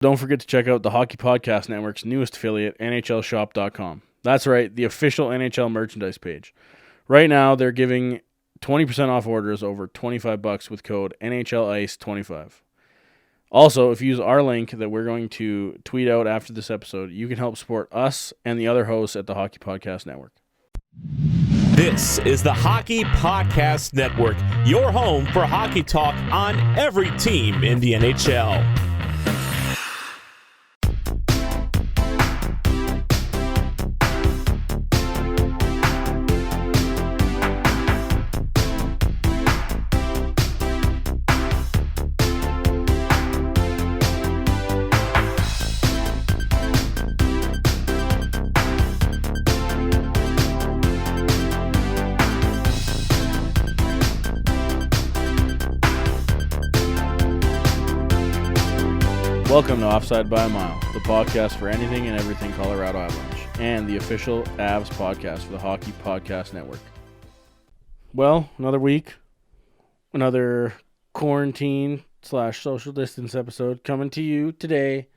Don't forget to check out the Hockey Podcast Network's newest affiliate, NHLShop.com. That's right, the official NHL merchandise page. Right now, they're giving 20% off orders over $25 with code NHLICE25. Also, if you use our link that we're going to tweet out after this episode, you can help support us and the other hosts at the Hockey Podcast Network. This is the Hockey Podcast Network, your home for hockey talk on every team in the NHL. Welcome to Offside by a Mile, the podcast for anything and everything Colorado Avalanche, and the official Avs podcast for the Hockey Podcast Network. Well, another week, another quarantine/social distance episode coming to you today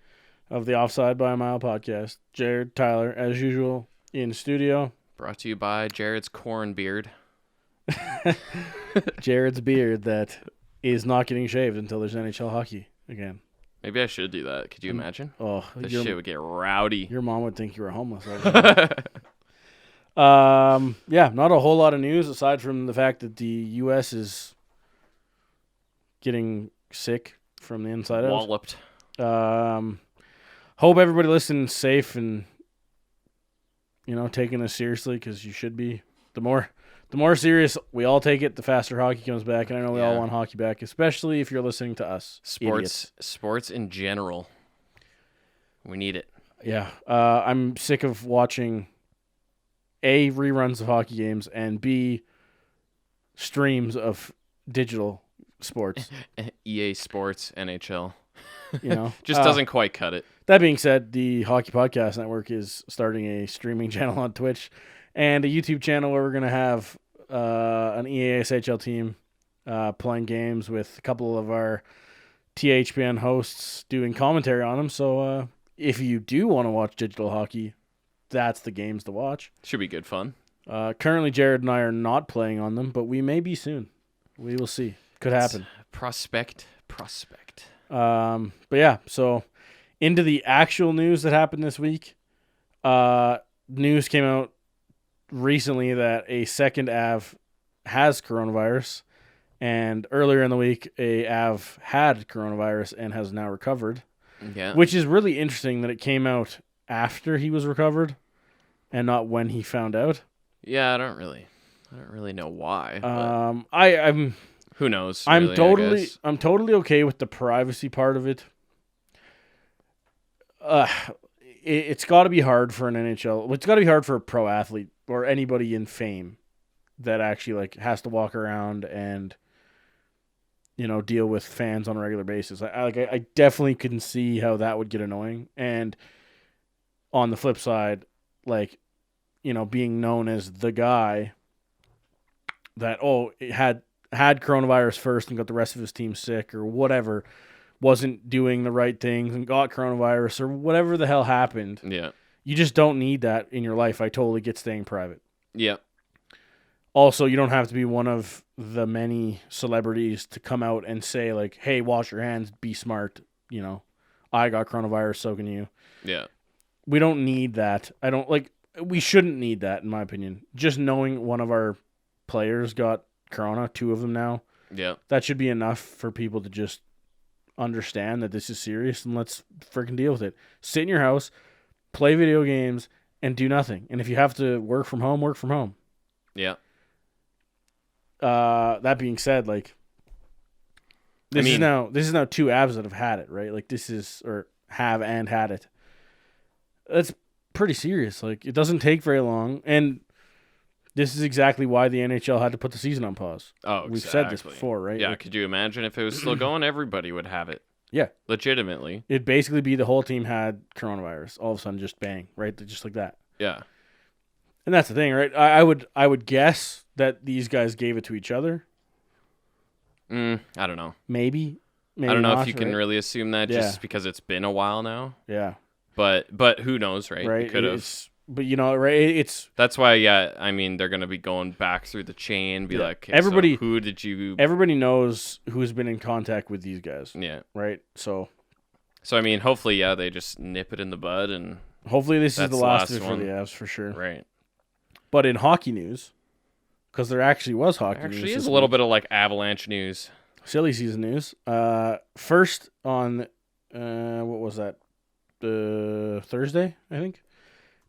of the Offside by a Mile podcast. Jared, Tyler, as usual, in studio. Brought to you by Jared's corn beard. Jared's beard that is not getting shaved until there's NHL hockey again. Maybe I should do that. Could you imagine? Oh, this shit would get rowdy. Your mom would think you were homeless. Yeah, not a whole lot of news aside from the fact that the U.S. is getting sick from the inside out. Walloped. Hope everybody listening's safe and, taking this seriously because you should be. The more serious we all take it, the faster hockey comes back. And I know we all want hockey back, especially if you're listening to us. Sports in general. We need it. Yeah. I'm sick of watching A, reruns of hockey games, and B, streams of digital sports. EA Sports NHL. Just doesn't quite cut it. That being said, the Hockey Podcast Network is starting a streaming channel on Twitch and a YouTube channel where we're going to have an EA SHL team playing games with a couple of our THPN hosts doing commentary on them. So if you do want to watch digital hockey, that's the games to watch. Should be good fun. Currently, Jared and I are not playing on them, but we may be soon. We will see. Could happen. Prospect. But yeah, so into the actual news that happened this week. News came out recently that a second Av has coronavirus, and earlier in the week a Av had coronavirus and has now recovered. Yeah, which is really interesting that it came out after he was recovered and not when he found out. Yeah, I don't really know why. I'm who knows? I'm really, I'm totally okay with the privacy part of it. It's got to be hard for an NHL. It's got to be hard for a pro athlete or anybody in fame that actually has to walk around and deal with fans on a regular basis. I definitely can see how that would get annoying. And on the flip side, being known as the guy that had coronavirus first and got the rest of his team sick or whatever, wasn't doing the right things and got coronavirus or whatever the hell happened. Yeah. You just don't need that in your life. I totally get staying private. Yeah. Also, you don't have to be one of the many celebrities to come out and say, hey, wash your hands, be smart. I got coronavirus, so can you. Yeah. We don't need that. We shouldn't need that, in my opinion. Just knowing one of our players got corona, 2 of them now. Yeah. That should be enough for people to just understand that this is serious and let's freaking deal with it. Sit in your house, play video games, and do nothing. And if you have to work from home, work from home. Yeah. That being said, this is now 2 Avs that have had it, right? Have and had it. That's pretty serious. It doesn't take very long, and this is exactly why the NHL had to put the season on pause. Oh, we've said this before, right? Yeah. Could you imagine if it was still going? Everybody would have it. Yeah. Legitimately. It'd basically be the whole team had coronavirus. All of a sudden, just bang, right? Just like that. Yeah. And that's the thing, right? I would guess that these guys gave it to each other. I don't know. Maybe. Maybe I don't know not, if you can right? really assume that just because it's been a while now. Yeah. But who knows, right? Right. Could have. But right. It's That's why, yeah. I mean, they're gonna be going back through the chain, be like, okay, everybody. So who did you? Everybody knows who's been in contact with these guys. Yeah. Right. So I mean, hopefully, yeah, they just nip it in the bud, and hopefully this is the last of it for one. the Avs for sure. Right. But in hockey news, because there actually was hockey news. Actually, is a little bit of like Avalanche news. Silly season news. First on what was that? Thursday, I think.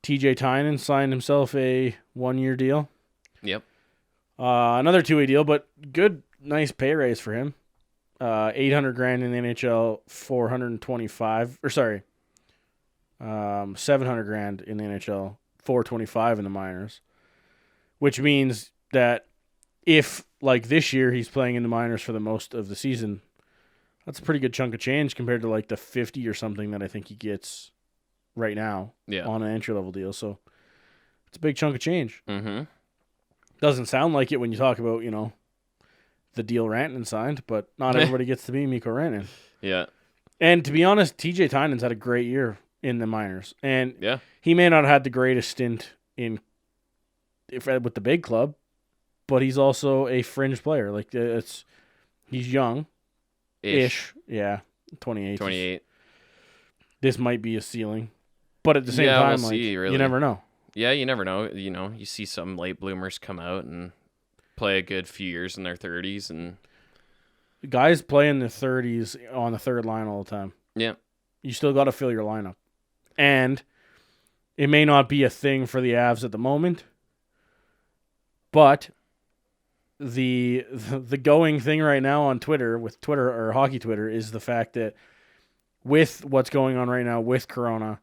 Tynan signed himself a 1-year deal. Yep. Another 2-way deal, but good, nice pay raise for him. $800,000 in the NHL, 425, or sorry, $700,000 in the NHL, 425 in the minors, which means that if, like this year, he's playing in the minors for the most of the season, that's a pretty good chunk of change compared to like the 50 or something that I think he gets right now on an entry-level deal. So it's a big chunk of change. Mm-hmm. Doesn't sound like it when you talk about, the deal Rantanen signed, but not everybody gets to be Mikko Rantanen. Yeah. And to be honest, TJ Tynan's had a great year in the minors. And yeah, he may not have had the greatest stint with the big club, but he's also a fringe player. Like he's young. Ish. Yeah. 28. 28. This might be a ceiling. But at the same time, we'll see, really. You never know. Yeah, you never know. You see some late bloomers come out and play a good few years in their 30s, and guys play in their 30s on the third line all the time. Yeah. You still got to fill your lineup. And it may not be a thing for the Avs at the moment, but the going thing right now on Twitter, with Twitter or hockey Twitter, is the fact that with what's going on right now with Corona,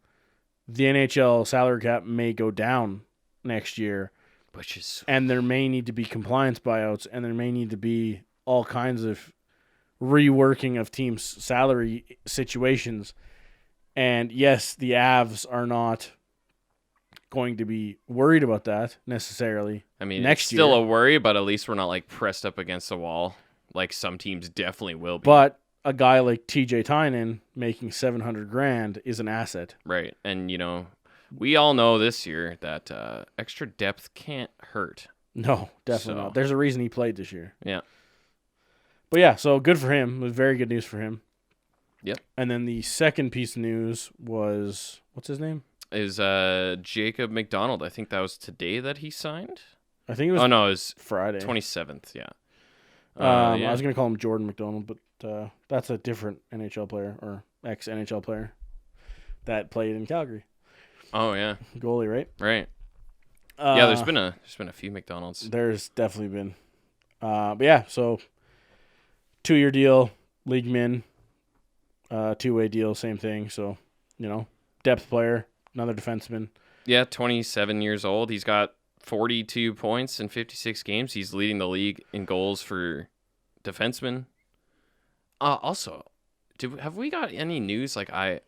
the NHL salary cap may go down next year, and there may need to be compliance buyouts, and there may need to be all kinds of reworking of teams' salary situations. And yes, the Avs are not going to be worried about that necessarily. I mean, next it's still year. a worry, but at least we're not like pressed up against the wall like some teams definitely will be. But a guy like TJ Tynan making $700,000 is an asset. Right. And, we all know this year that extra depth can't hurt. No, definitely not. There's a reason he played this year. Yeah. But yeah, so good for him. It was very good news for him. Yep. And then the second piece of news was, what's his name? Is Jacob MacDonald. I think that was today that he signed. I think it was. Oh no, it was Friday. 27th. Yeah. I was gonna call him Jordan McDonald, but that's a different NHL player or ex-NHL player that played in Calgary. Oh yeah, goalie, right? Right. Yeah, there's been a few McDonald's. There's definitely been. But yeah, so 2-year deal, league min, 2-way deal, same thing. So depth player, another defenseman. Yeah, 27 years old. He's got 42 points in 56 games. He's leading the league in goals for defensemen. Also, have we got any news? Like I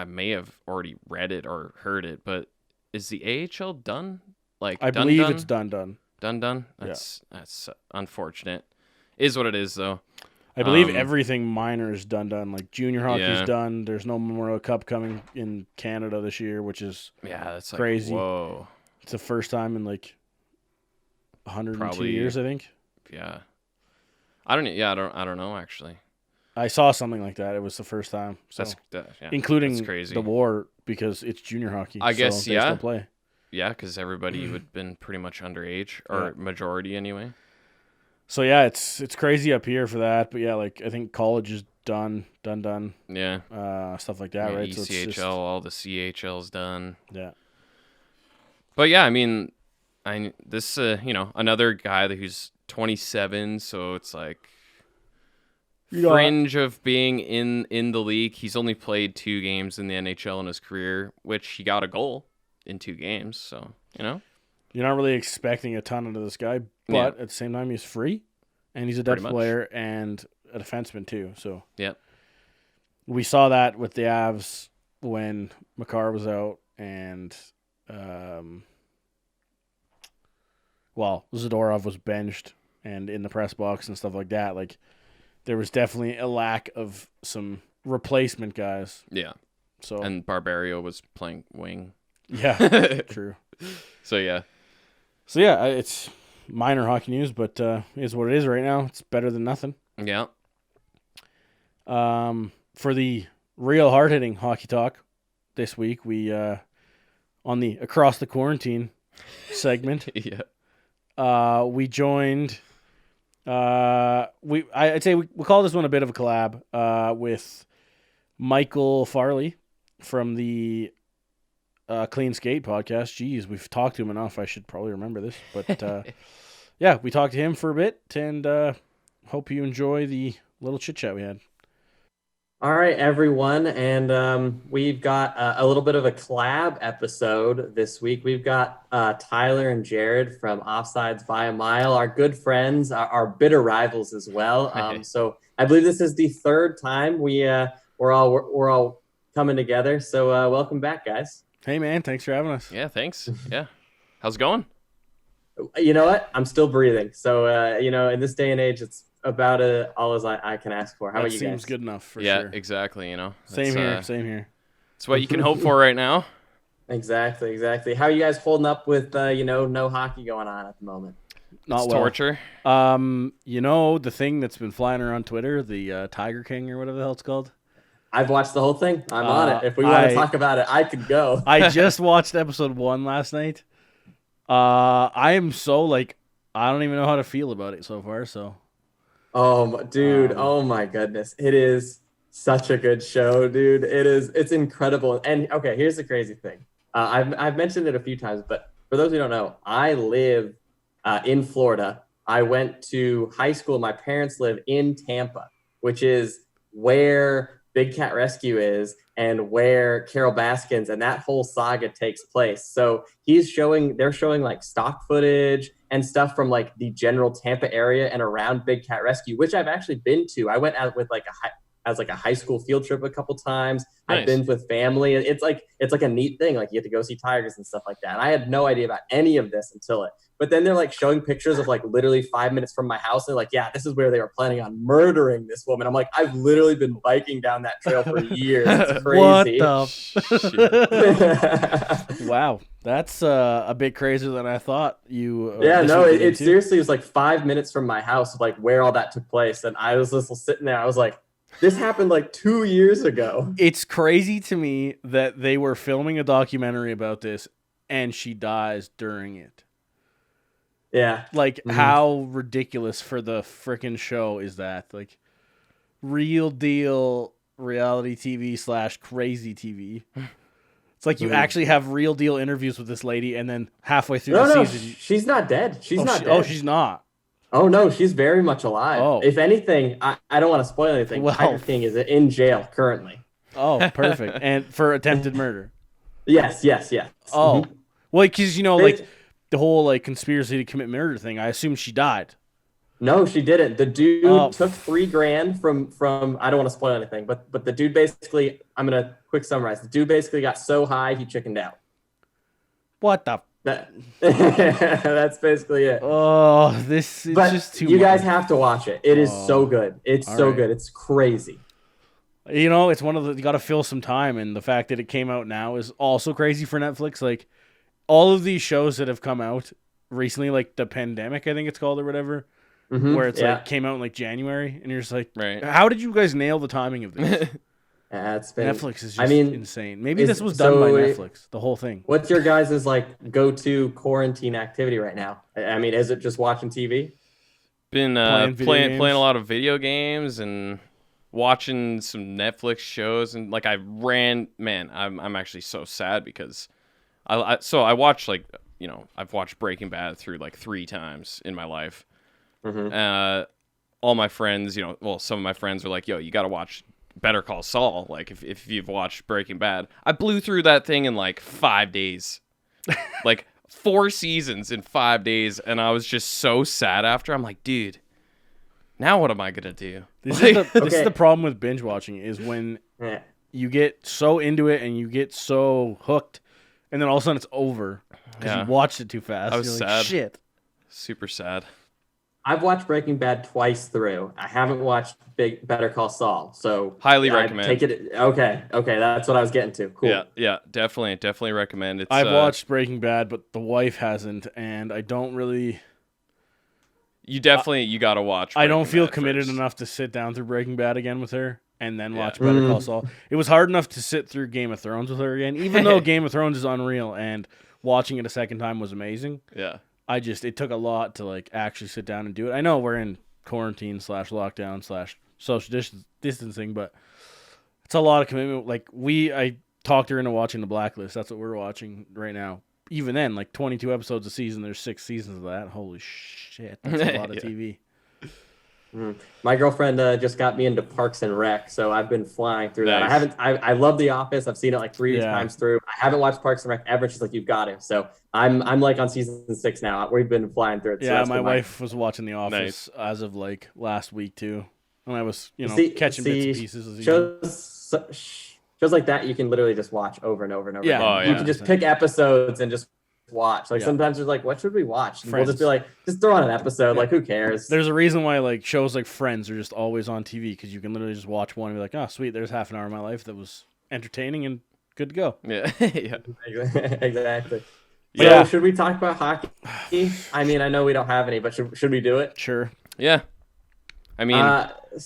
may have already read it or heard it, but is the AHL done? Like I believe it's done. Done. That's unfortunate. Is what it is though. I believe everything minor is done. Like junior hockey's Yeah. done. There's no Memorial Cup coming in Canada this year, which is that's crazy. Like, whoa. It's the first time in like 102 Probably, years, I think. Yeah. I don't know actually. I saw something like that. It was the first time. So. Including that's crazy. the war, because it's junior hockey. I guess, so they still play. Yeah, because everybody would have been pretty much underage, or majority anyway. So yeah, it's crazy up here for that. But yeah, like I think college is done. Yeah. Stuff like that, right? ECHL, So all the CHL's done. Yeah. But yeah, I mean, this another guy who's 27, so it's like fringe of being in the league. He's only played 2 games in the NHL in his career, which he got a goal in 2 games. So you're not really expecting a ton out of this guy, but at the same time, he's free, and he's a depth player and a defenseman too. So we saw that with the Avs when Makar was out, and Zadorov was benched and in the press box and stuff like that. Like there was definitely a lack of some replacement guys. Yeah. So And Barbario was playing wing. yeah, true. So yeah. So yeah, it's minor hockey news, but is what it is right now. It's better than nothing. Yeah. For the real hard-hitting hockey talk this week, we on the Across the Quarantine segment, Yeah. we joined. I'd say we call this one a bit of a collab with Michael Farley from the Clean Skate podcast. Jeez, we've talked to him enough. I should probably remember this, but yeah, we talked to him for a bit, and hope you enjoy the little chit chat we had. All right, everyone, and we've got a little bit of a collab episode this week. We've got Tyler and Jared from Offsides by a Mile, our good friends, our bitter rivals as well. So I believe this is the third time we're all coming together. So welcome back, guys. Hey, man, thanks for having us. Yeah, thanks. Yeah. How's it going? You know what? I'm still breathing. So in this day and age, it's about all as I can ask for. How about you guys? Seems good enough for yeah, sure. exactly. Same here. It's what you can hope for right now. Exactly. How are you guys holding up with no hockey going on at the moment? Not It's well. torture. The thing that's been flying around Twitter, the Tiger King or whatever the hell it's called. I've watched the whole thing. I'm on it. If we want to talk about it, I could go. I just watched episode 1 last night. I am so I don't even know how to feel about it so far. So. Oh, dude. Oh my goodness. It is such a good show, dude. It's incredible. And okay, here's the crazy thing. I've mentioned it a few times, but for those who don't know, I live in Florida. I went to high school. My parents live in Tampa, which is where Big Cat Rescue is and where Carol Baskins and that whole saga takes place. So they're showing like stock footage and stuff from like the general Tampa area and around Big Cat Rescue, which I've actually been to. I went out with as a high school field trip a couple times. Nice. I've been with family. It's like a neat thing. Like you get to go see tigers and stuff like that. And I had no idea about any of this but then they're like showing pictures of like literally 5 minutes from my house. They're like, yeah, this is where they were planning on murdering this woman. I'm like, I've literally been biking down that trail for years. It's crazy. What the? Wow. That's a bit crazier than I thought you. It seriously was like 5 minutes from my house, like where all that took place. And I was just sitting there. I was like, this happened like 2 years ago. It's crazy to me that they were filming a documentary about this and she dies during it. Yeah. How ridiculous for the freaking show is that? Like, real deal reality TV / crazy TV. It's like you actually have real deal interviews with this lady, and then halfway through the season, she's not dead. She's not dead. Oh, she's not. Oh no, she's very much alive. Oh. If anything, I don't want to spoil anything. Well, Tiger King is in jail currently. Oh, perfect. And for attempted murder. Yes. Oh, well, because the whole conspiracy to commit murder thing. I assume she died. No, she didn't. The dude took $3,000 from. I don't want to spoil anything, but the dude basically. I'm gonna quick summarize. The dude basically got so high he chickened out. What the? That's basically it. Oh, this is just too. You guys have to watch it. It is so good. It's so good. It's crazy. It's one of the. You got to fill some time, and the fact that it came out now is also crazy for Netflix. Like, all of these shows that have come out recently, like The Pandemic, I think it's called or whatever, where it's came out in January, and you're just like, right. How did you guys nail the timing of this? Netflix is just insane. Maybe this was done by Netflix, the whole thing. What's your guys' go-to quarantine activity right now? I mean, is it just watching TV? Been playing a lot of video games and watching some Netflix shows, and I'm actually so sad because I watched I've watched Breaking Bad through 3 times in my life. Mm-hmm. All my friends, some of my friends were like, yo, you got to watch Better Call Saul. Like if you've watched Breaking Bad, I blew through that thing in 5 days, 4 seasons in 5 days. And I was just so sad after. I'm like, dude, now what am I going to do? This is the problem with binge watching is when you get so into it and you get so hooked and then all of a sudden it's over because you watched it too fast. I was sad. Shit. Super sad. I've watched Breaking Bad twice through. I haven't watched Better Call Saul, so Highly recommend. Take it. Okay, that's what I was getting to. Cool. Yeah, definitely recommend. I've watched Breaking Bad, but the wife hasn't, and I don't really. You got to watch. I don't feel Bad committed first. enough to sit down through Breaking Bad again with her and then watch Better Call Saul. It was hard enough to sit through Game of Thrones with her again, even though Game of Thrones is unreal and watching it a second time was amazing. Yeah. It took a lot to like actually sit down and do it. I know we're in quarantine / lockdown / social distancing, but it's a lot of commitment. Like I talked her into watching The Blacklist. That's what we're watching right now. Even then, like 22 episodes a season, there's 6 seasons of that. Holy shit, that's a lot of TV. My girlfriend just got me into Parks and Rec, so I've been flying through that. Nice. I love The Office. I've seen it like 3 times through. I haven't watched Parks and Rec ever. She's like, you've got to. So I'm like on season 6 now. We've been flying through it. Yeah, my wife was watching The Office as of like last week too, and I was catching bits and pieces. Shows like that you can literally just watch over and over and over. Yeah, again. You can just pick episodes and just watch. Like sometimes there's like, what should we watch? And we'll just be like, just throw on an episode. Like, who cares? There's a reason why like shows like Friends are just always on TV, because you can literally just watch one and be like, oh sweet, there's half an hour of my life that was entertaining and good to go. Yeah. Exactly. Yeah. So should we talk about hockey? I mean, I know we don't have any, but should we do it? Sure. Yeah. I mean,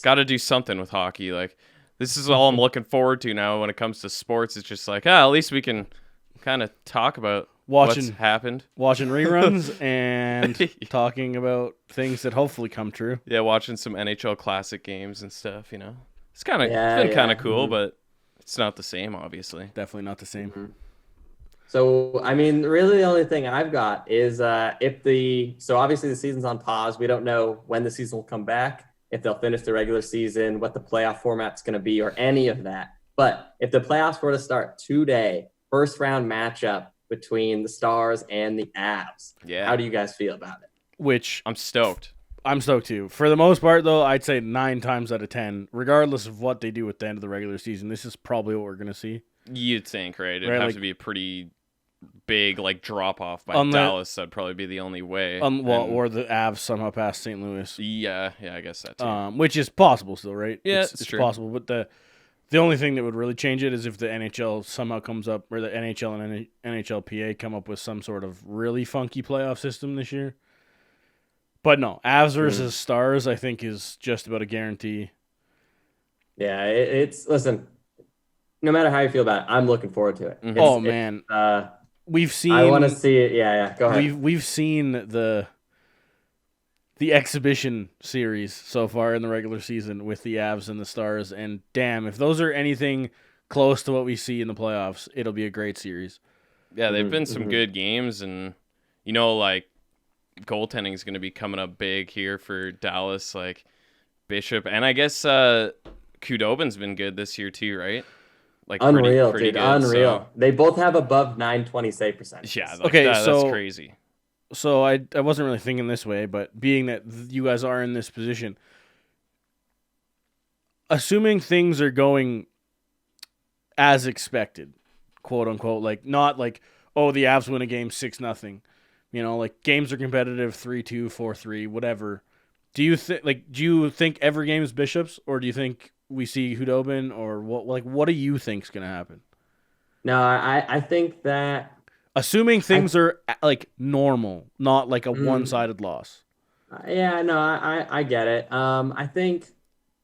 got to do something with hockey. Like, this is all I'm looking forward to now when it comes to sports. It's just like, at least we can kind of talk about what's happened. Watching reruns and talking about things that hopefully come true. Yeah, watching some NHL Classic games and stuff, It's kind of been kind of cool, but it's not the same, obviously. Definitely not the same. Mm-hmm. So, I mean, really the only thing I've got is so obviously the season's on pause. We don't know when the season will come back, if they'll finish the regular season, what the playoff format's going to be, or any of that. But if the playoffs were to start today, first round matchup between the Stars and the Avs. Yeah. How do you guys feel about it? Which I'm stoked. I'm stoked too. For the most part, though, I'd say 9 times out of 10, regardless of what they do at the end of the regular season, this is probably what we're going to see. You'd think, right? It'd have to be a pretty big drop off by Dallas. That'd probably be the only way. Or the Avs somehow pass St. Louis. Yeah, I guess that too. Which is possible still, right? Yeah, it's true. possible. But the only thing that would really change it is if the NHL somehow comes up, or the NHL and NHLPA come up with some sort of really funky playoff system this year. But no, Avs versus Stars, I think, is just about a guarantee. Yeah, listen, no matter how you feel about it, I'm looking forward to it. Mm-hmm. Man. We've seen. I want to see it. Yeah. Go ahead. We've seen the exhibition series so far in the regular season with the Avs and the Stars, and damn, if those are anything close to what we see in the playoffs, it'll be a great series. Yeah, they've been some good games, and goaltending is going to be coming up big here for Dallas, like Bishop, and I guess Khudobin's been good this year too, right? Like unreal, pretty dude. good, unreal. So. They both have above 920 save percentage. Yeah. That's crazy. So I wasn't really thinking this way, but being that you guys are in this position, assuming things are going as expected, quote unquote, like not like, oh, the Avs win a game 6-0, like games are competitive 3-2, 4-3, whatever. Do you think every game is Bishops, or do you think we see Khudobin, or what do you think's going to happen? No, I think that assuming things are like normal, not like a one-sided loss. Yeah, no, I get it. I think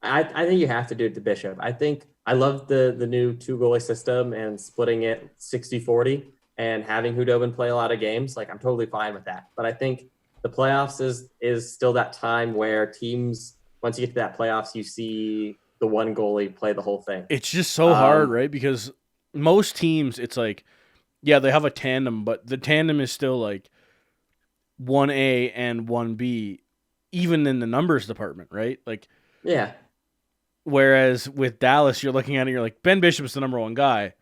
you have to do it to Bishop. I love the new 2-goalie system and splitting it 60-40 and having Khudobin play a lot of games. Like, I'm totally fine with that. But I think the playoffs is still that time where teams, once you get to that playoffs, you see the one goalie play the whole thing. It's just so hard, right? Because most teams, it's like, yeah, they have a tandem, but the tandem is still like 1A and 1B, even in the numbers department, right? Like, yeah. Whereas with Dallas, you're looking at it, you're like, Ben Bishop's the number one guy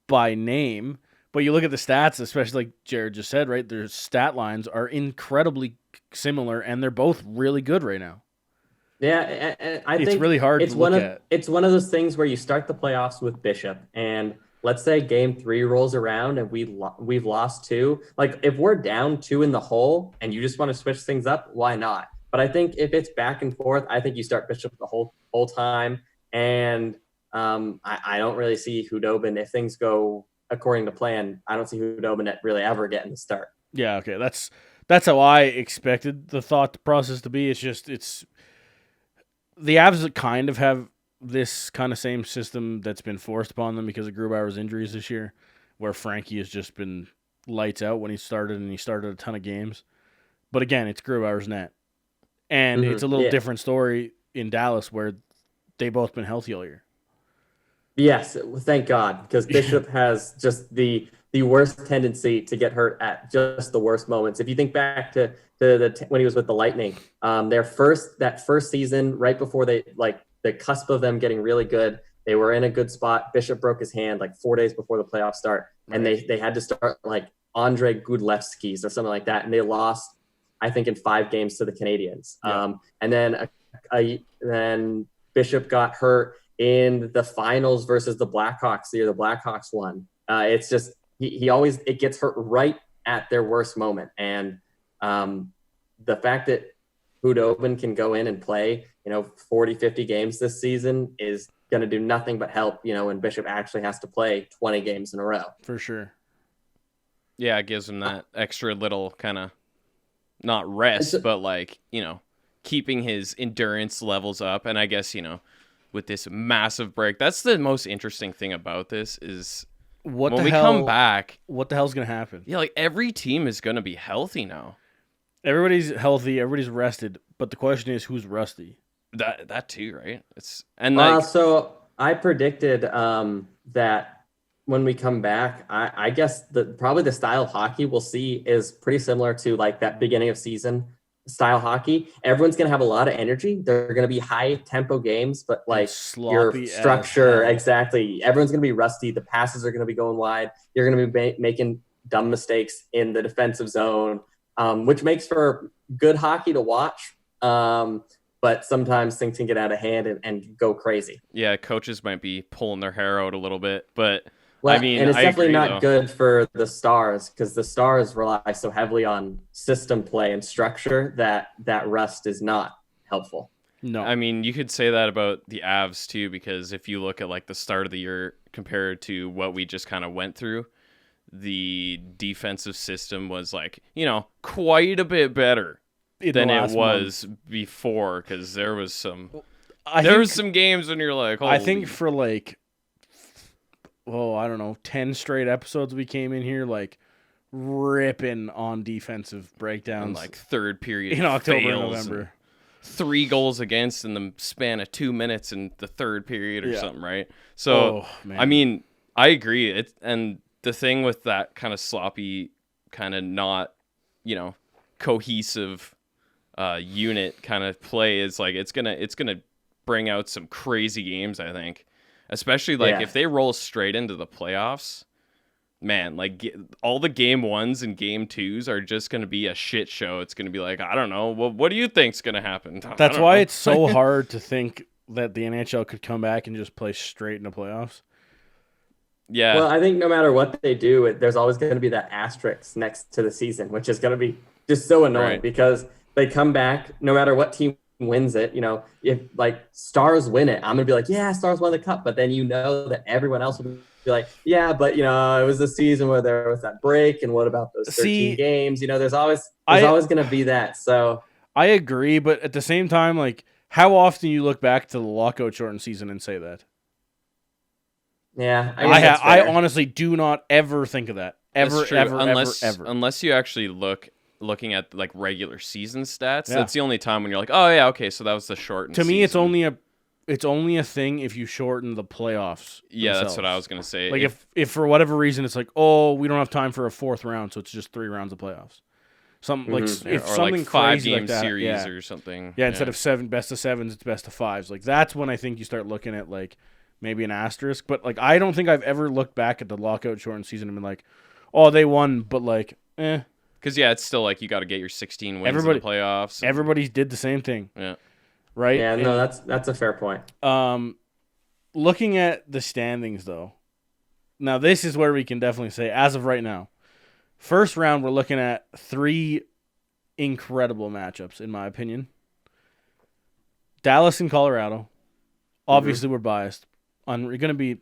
by name, but you look at the stats, especially like Jared just said, right? Their stat lines are incredibly similar, and they're both really good right now. Yeah, I think it's really hard to look at. It's one of those things where you start the playoffs with Bishop, and let's say game 3 rolls around and we've lost 2. Like, if we're down 2 in the hole and you just want to switch things up, why not? But I think if it's back and forth, I think you start Bishop the whole time. And I don't really see Hudobin, if things go according to plan, I don't see Hudobin really ever getting the start. Yeah, okay. That's how I expected the thought process to be. It's the Avs kind of have this kind of same system that's been forced upon them because of Grubauer's injuries this year, where Frankie has just been lights out when he started, and he started a ton of games. But again, it's Grubauer's net. And it's a little different story in Dallas where they've both been healthy all year. Yes, thank God, because Bishop has just the worst tendency to get hurt at just the worst moments. If you think back to when he was with the Lightning, that first season, right before the cusp of them getting really good, they were in a good spot. Bishop broke his hand 4 days before the playoffs start, and they had to start Andre Gudlevskis or something like that, and they lost, I think, in 5 games to the Canadiens. Yeah. And then Bishop got hurt in the finals versus the Blackhawks the year the Blackhawks won. It's just he always gets hurt right at their worst moment, and the fact that Hudobin can go in and play 40, 50 games this season is going to do nothing but help when Bishop actually has to play 20 games in a row. For sure. Yeah, it gives him that extra little kind of not rest, but keeping his endurance levels up. And I guess with this massive break, that's the most interesting thing about this is when we come back, what the hell's gonna happen? Yeah, every team is gonna be healthy now. Everybody's healthy, everybody's rested, but the question is who's rusty. That too, right? So I predicted that when we come back, I guess probably the style of hockey we'll see is pretty similar to that beginning of season style hockey. Everyone's going to have a lot of energy. They're going to be high tempo games, but your structure, exactly. Everyone's going to be rusty. The passes are going to be going wide. You're going to be making dumb mistakes in the defensive zone, which makes for good hockey to watch. But sometimes things can get out of hand and go crazy. Yeah, coaches might be pulling their hair out a little bit, but and it's definitely not good for the Stars because the Stars rely so heavily on system play and structure that rust is not helpful. No. I mean, you could say that about the Avs too, because if you look at the start of the year compared to what we just kind of went through, the defensive system was quite a bit better than it was before, because there was some games when you're like, holy. I think for I don't know, 10 straight episodes we came in here ripping on defensive breakdowns. And third period in October and November. 3 goals against in the span of 2 minutes in the third period or something, right? So, I mean, I agree. And the thing with that kind of sloppy, kind of not, cohesive unit kind of play is it's gonna bring out some crazy games, I think. Especially if they roll straight into the playoffs, man, all the game 1s and game 2s are just going to be a shit show. It's going to be I don't know. Well, what do you think's going to happen? That's why it's so hard to think that the NHL could come back and just play straight into playoffs. Yeah. Well, I think no matter what they do, there's always going to be that asterisk next to the season, which is going to be just so annoying because they come back no matter what team wins it. If Stars win it, I'm gonna be yeah, Stars won the cup, but then that everyone else will be yeah, but it was a season where there was that break, and what about those 13 games? There's always gonna be that. So I agree, but at the same time, how often you look back to the lockout shortened season and say that? Yeah, I honestly do not ever think of that ever, ever. Unless you actually looking at regular season stats. Yeah. That's the only time when you're oh yeah, okay, so that was the shortened season. Me, it's only a thing if you shorten the playoffs. Yeah, themselves. That's what I was gonna say. If for whatever reason it's we don't have time for a 4th round, so it's just 3 rounds of playoffs. Something if something 5-game series or something. Yeah, instead of 7 best of 7s, it's best of 5s. That's when I think you start looking at maybe an asterisk. But I don't think I've ever looked back at the lockout shortened season and been oh, they won, but eh. Because, it's still you got to get your 16 wins in the playoffs. Everybody did the same thing. Yeah. Right? Yeah, no, that's a fair point. Looking at the standings, though, now this is where we can definitely say, as of right now, first round, we're looking at 3 incredible matchups, in my opinion. Dallas and Colorado. Obviously, we're biased. Going to be a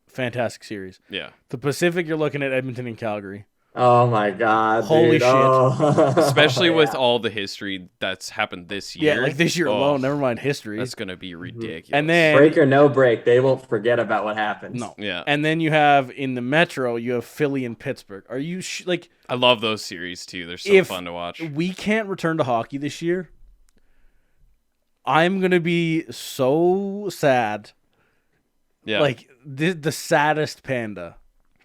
fantastic series. Yeah. The Pacific, you're looking at Edmonton and Calgary. Oh my God! Holy dude. shit. Oh. Especially with all the history that's happened this year. Yeah, like this year alone, never mind history. That's going to be ridiculous. And then break or no break, they won't forget about what happens. no. Yeah. And then you have in the Metro, you have Philly and Pittsburgh. Are you like I love those series too. They're so fun to watch. We can't return to hockey this year. I'm going to be so sad. Yeah. Like the saddest panda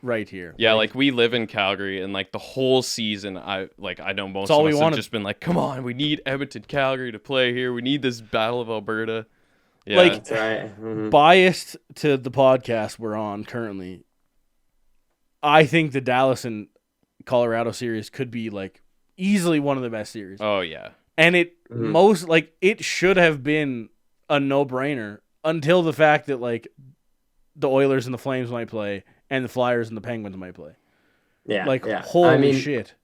right here. Yeah, like we live in Calgary, and like the whole season, I know most all of we us wanted. have just been like, "Come on, we need Edmonton, Calgary to play here. We need this Battle of Alberta." Yeah, Like- That's right. Mhm. Biased to the podcast we're on currently, I think the Dallas and Colorado series could be like easily one of the best series. oh yeah, And it Mhm. it should have been a no-brainer until the fact that like the Oilers and the Flames might play and the Flyers and the Penguins might play. Yeah. Like yeah. holy I mean, shit.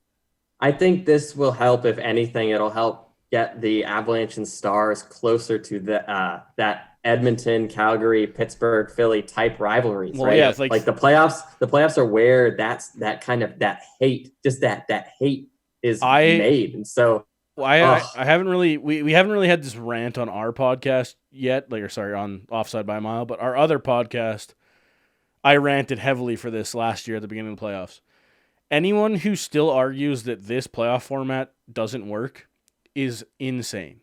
I think this will help. If anything, it'll help get the Avalanche and Stars closer to the that Edmonton, Calgary, Pittsburgh, Philly type rivalries, Well, right? yeah, it's like- the playoffs. The playoffs are where that kind of hate, just that hate is made, and so I haven't really we haven't really had this rant on our podcast yet, on Offside by a Mile, but our other podcast, I ranted heavily for this last year at the beginning of the playoffs. Anyone who still argues that this playoff format doesn't work is insane.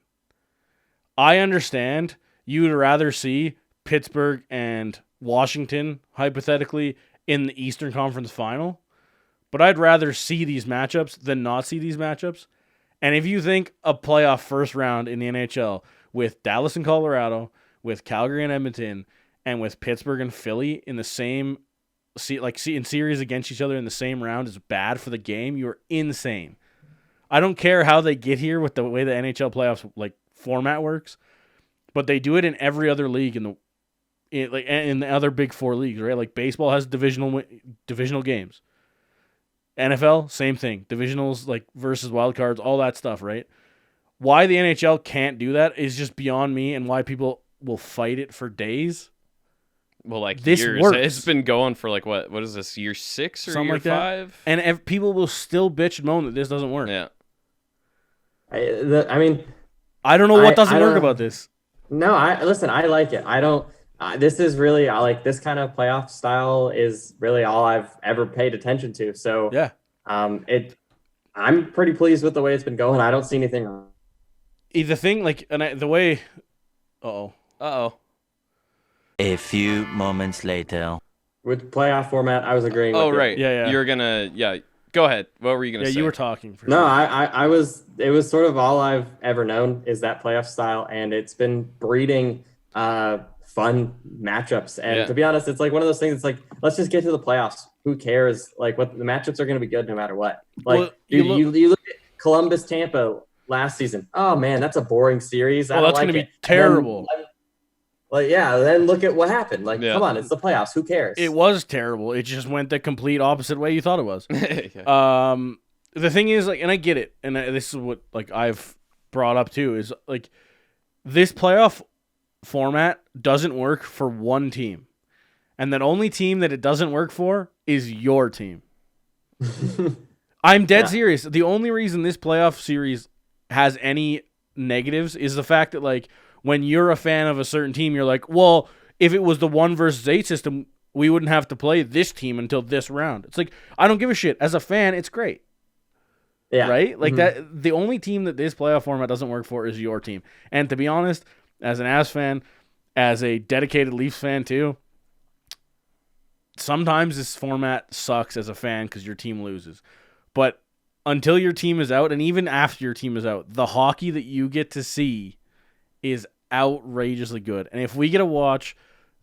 I understand you would rather see Pittsburgh and Washington, hypothetically, in the Eastern Conference Final, but I'd rather see these matchups than not see these matchups. And if you think a playoff first round in the NHL with Dallas and Colorado, with Calgary and Edmonton, and with Pittsburgh and Philly in the same in series against each other in the same round is bad for the game, you're insane. I don't care how they get here with the way the NHL playoffs format works, but they do it in every other league in the other big four leagues, right? Like baseball has divisional games. NFL, same thing. Divisionals versus wild cards, all that stuff, right? Why the NHL can't do that is just beyond me, and why people will fight it for days. well, This years. works. It's been going for what is this, year 6 or Something year like that. 5? And people will still bitch and moan that this doesn't work. Yeah. I mean, I don't know what doesn't I work don't- about this. no, I like it. I don't. This is really I like this kind of playoff style is really all I've ever paid attention to. So Yeah. I'm pretty pleased with the way it's been going. I don't see anything wrong. The thing, the way... Uh-oh. Uh-oh. A few moments later. With playoff format, I was agreeing Oh, with it. right. Yeah. You're going to... Yeah. Go ahead. What were you going to Yeah, say? you were talking. For No, sure. I was. It was sort of all I've ever known is that playoff style, and it's been breeding fun matchups. And Yeah. to be honest, it's like one of those things. It's like let's just get to the playoffs. Who cares? Like what the matchups are going to be good no matter what. Like Well, dude, you you look at Columbus Tampa last season. Oh man, that's a boring series. Well, I don't that's like gonna it. be terrible. Then look at what happened. Like, Yeah. come on, it's the playoffs. Who cares? It was terrible. It just went the complete opposite way you thought it was. Yeah. The thing is, and I get it, and this is what I've brought up too, is this playoff format doesn't work for one team, and that only team that it doesn't work for is your team. I'm dead Yeah. serious. The only reason this playoff series has any negatives is the fact that when you're a fan of a certain team, you're like, well, if it was the 1 versus 8 system, we wouldn't have to play this team until this round. It's like, I don't give a shit. As a fan, it's great. yeah. Right? Mhm. That the only team that this playoff format doesn't work for is your team. And to be honest, as an Avs fan, as a dedicated Leafs fan too, sometimes this format sucks as a fan because your team loses. But until your team is out, and even after your team is out, the hockey that you get to see is outrageously good. And if we get to watch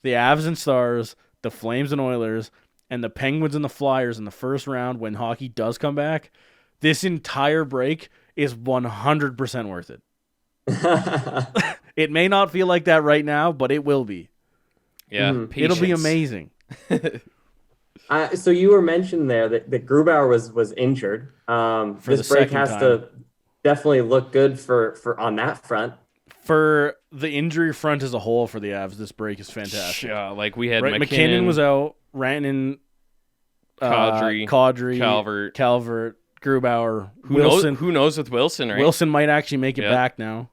the Avs and Stars, the Flames and Oilers, and the Penguins and the Flyers in the first round when hockey does come back, this entire break is 100% worth it. It may not feel like that right now, but it will be. Yeah. Mhm. It'll be Patience. amazing. So you were mentioned there that Grubauer was injured. For This the break second has time. to definitely look good for on that front. For the injury front as a whole for the Avs this break is fantastic. Yeah, like we had Right? McKinnon McKinnon was out, Rantanen, Kadri, Calvert, Grubauer, Wilson. Who knows with Wilson, right? Wilson might actually make it back now.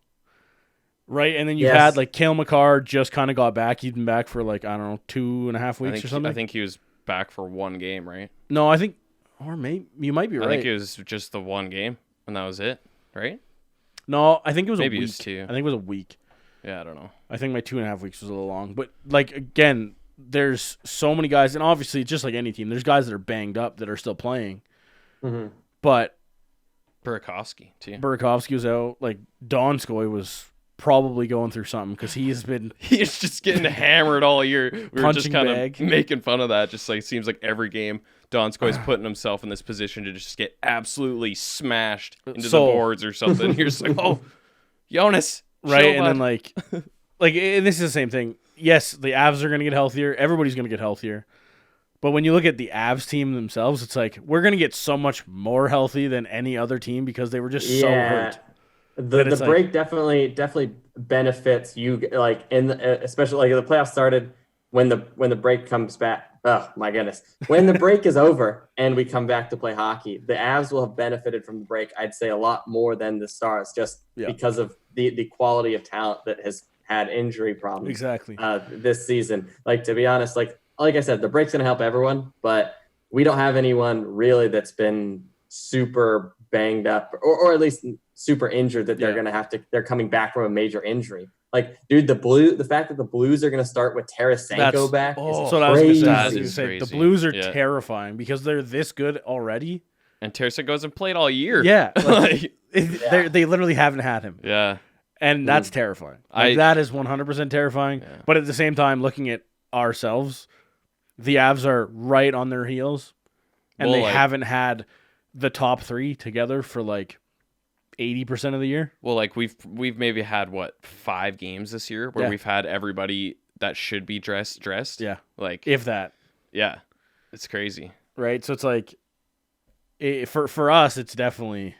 Right, and then you had like Cale Makar just kind of got back. He'd been back for like, I don't know, 2.5 weeks or something. I think he was back for one game, right? No, I think, or maybe you might be right. I think it was just the one game, and that was it, right? No, I think it was Maybe a week. It was 2. I think it was a week. Yeah, I don't know. I think my 2.5 weeks was a little long. But, like, again, there's so many guys, and obviously, just like any team, there's guys that are banged up that are still playing. Mm-hmm. But Burakovsky, too. Burakovsky was out. Like, Donskoy was probably going through something because he's been... He's just getting hammered all year. We were just kind bag. of making fun of that. Just like, seems like every game, Donskoy's putting himself in this position to just get absolutely smashed into the boards or something. You're just like, oh, Jonas. Right, and then like, and this is the same thing. Yes, the Avs are going to get healthier. Everybody's going to get healthier. But when you look at the Avs team themselves, it's like we're going to get so much more healthy than any other team because they were just so hurt. The break definitely benefits you, like especially like the playoffs started when the break comes back. Oh my goodness! When the break is over and we come back to play hockey, the Avs will have benefited from the break. I'd say a lot more than the Stars, just because of the quality of talent that has had injury problems this season. Like, to be honest, like I said, the break's gonna help everyone, but we don't have anyone really that's been super banged up or at least super injured that they're coming back from a major injury. Like, dude, the fact that the Blues are going to start with Tarasenko back is crazy. I was going to say. The Blues are terrifying because they're this good already. And Tarasenko hasn't played all year. Yeah. Like, they literally haven't had him. Yeah. And that's terrifying. That is 100% terrifying. Yeah. But at the same time, looking at ourselves, the Avs are right on their heels. And they haven't had the top 3 together for like 80% of the year. Well, like we've maybe had 5 games this year where we've had everybody that should be dressed. Yeah. Like, if that. Yeah. It's crazy. Right? So it's like for us it's definitely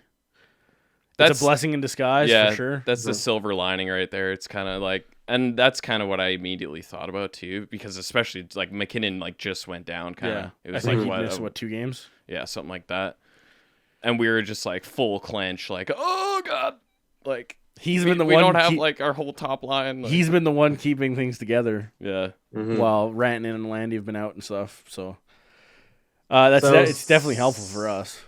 it's a blessing in disguise for sure. That's the silver lining right there. It's kind of like, and that's kind of what I immediately thought about too, because especially like McKinnon like just went down kind of. It was like he missed 2 games? Yeah, something like that. And we were just like full clench, like, oh god, like we don't have like our whole top line. Like, he's been the one keeping things together. Yeah. Mm-hmm. While Rantanen and Landy have been out and stuff. So it's definitely helpful for us.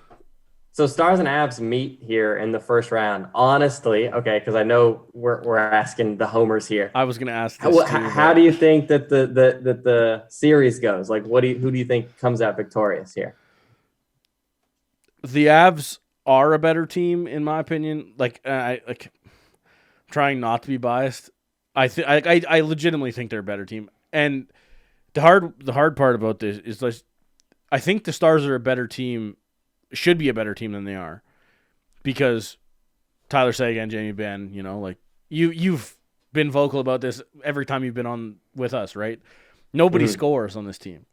So Stars and Avs meet here in the first round. Honestly, okay, because I know we're asking the homers here. I was going to ask this how do you think that the series goes? Like, who do you think comes out victorious here? The Avs are a better team, in my opinion. Like, I'm trying not to be biased. I legitimately think they're a better team. And the hard part about this is, like, I think the Stars are a better team, should be a better team than they are, because Tyler Seguin, Jamie Benn, like you've been vocal about this every time you've been on with us, right? Nobody scores on this team.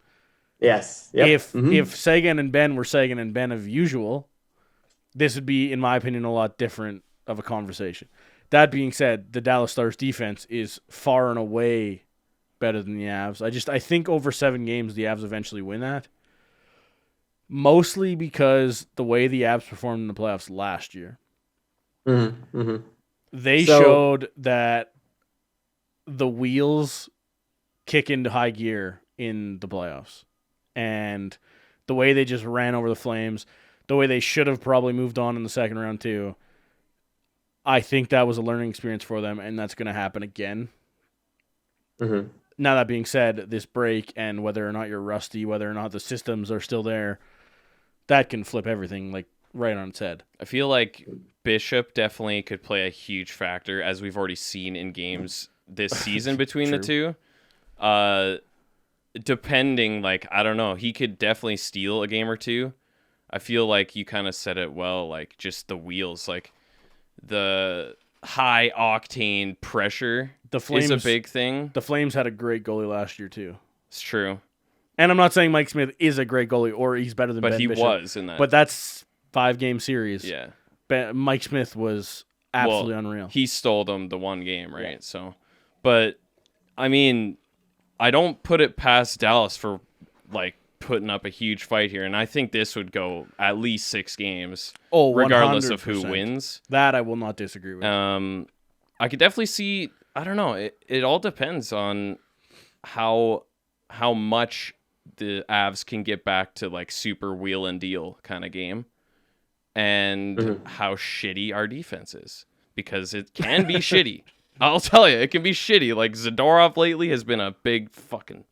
Yes. Yep. If Seguin and Ben were Seguin and Ben of usual, this would be, in my opinion, a lot different of a conversation. That being said, the Dallas Stars defense is far and away better than the Avs. I think over 7 games, the Avs eventually win that. Mostly because the way the Avs performed in the playoffs last year. They showed that the wheels kick into high gear in the playoffs. And the way they just ran over the Flames, the way they should have probably moved on in the second round too, I think that was a learning experience for them, and that's going to happen again. Now, that being said, this break and whether or not you're rusty, whether or not the systems are still there, that can flip everything like right on its head. I feel like Bishop definitely could play a huge factor, as we've already seen in games this season between the two. Depending, like, I don't know, he could definitely steal a game or two. I feel like you kind of said it well, like just the wheels, like the high octane pressure is a big thing. The Flames had a great goalie last year too. It's true. And I'm not saying Mike Smith is a great goalie or he's better than Ben Bishop. But he was in that. But that's 5-game series. Yeah. Mike Smith was absolutely unreal. He stole them the one game, right? Yeah. So, but I mean, I don't put it past Dallas for like putting up a huge fight here, and I think this would go at least 6 games, regardless 100%. of who wins. That I will not disagree with. I could definitely see. I don't know. It all depends on how much the Avs can get back to like super wheel and deal kind of game, and how shitty our defense is, because it can be shitty. I'll tell you, it can be shitty. Like Zadorov lately has been a big fucking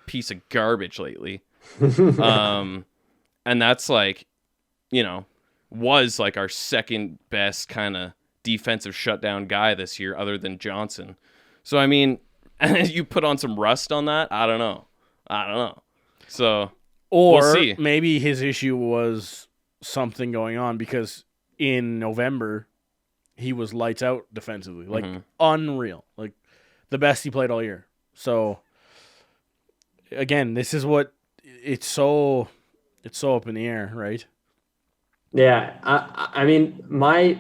piece of garbage lately. And that's like, was like our second best kind of defensive shutdown guy this year other than Johnson. So, I mean, you put on some rust on that? I don't know. So, we'll see. Maybe his issue was something going on, because in November, he was lights out defensively. Like, unreal. Like, the best he played all year. So, again, this is what... It's so up in the air, right? Yeah. I mean, my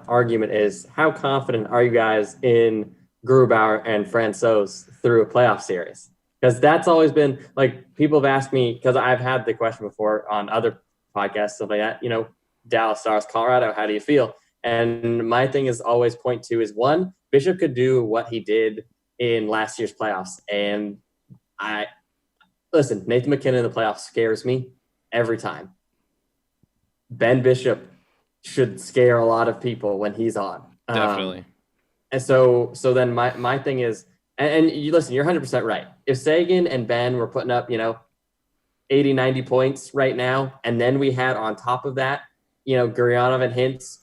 argument is, how confident are you guys in Grubauer and Francouz through a playoff series? Because that's always been, like, people have asked me, because I've had the question before on other podcasts, stuff like that, Dallas Stars, Colorado, how do you feel? And my thing is always point to is, one, Bishop could do what he did in last year's playoffs. And listen, Nathan McKinnon in the playoffs scares me every time. Ben Bishop should scare a lot of people when he's on. Definitely. And so then my thing is, and you listen, you're 100% right. If Sagan and Ben were putting up, 80, 90 points right now, and then we had on top of that, Gurionov and Hintz,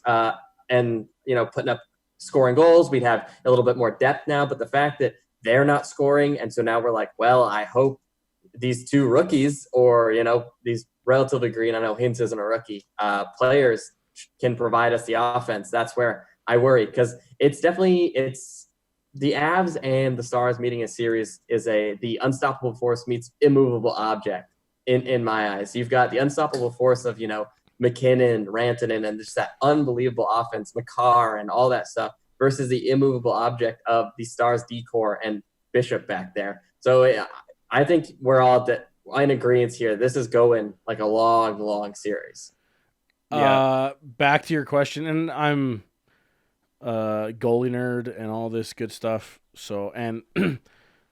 and, putting up scoring goals, we'd have a little bit more depth now. But the fact that they're not scoring, and so now we're like, well, I hope these two rookies, or, these relatively green, I know Hintz isn't a rookie, players can provide us the offense. That's where I worry, because it's the Avs and the Stars meeting a series is the unstoppable force meets immovable object in my eyes. You've got the unstoppable force of, McKinnon, Rantanen, and just that unbelievable offense, Makar and all that stuff, versus the immovable object of the Stars decor and Bishop back there. So I think we're all in agreement here. This is going like a long, long series. Yeah. Back to your question, and I'm goalie nerd and all this good stuff. So, and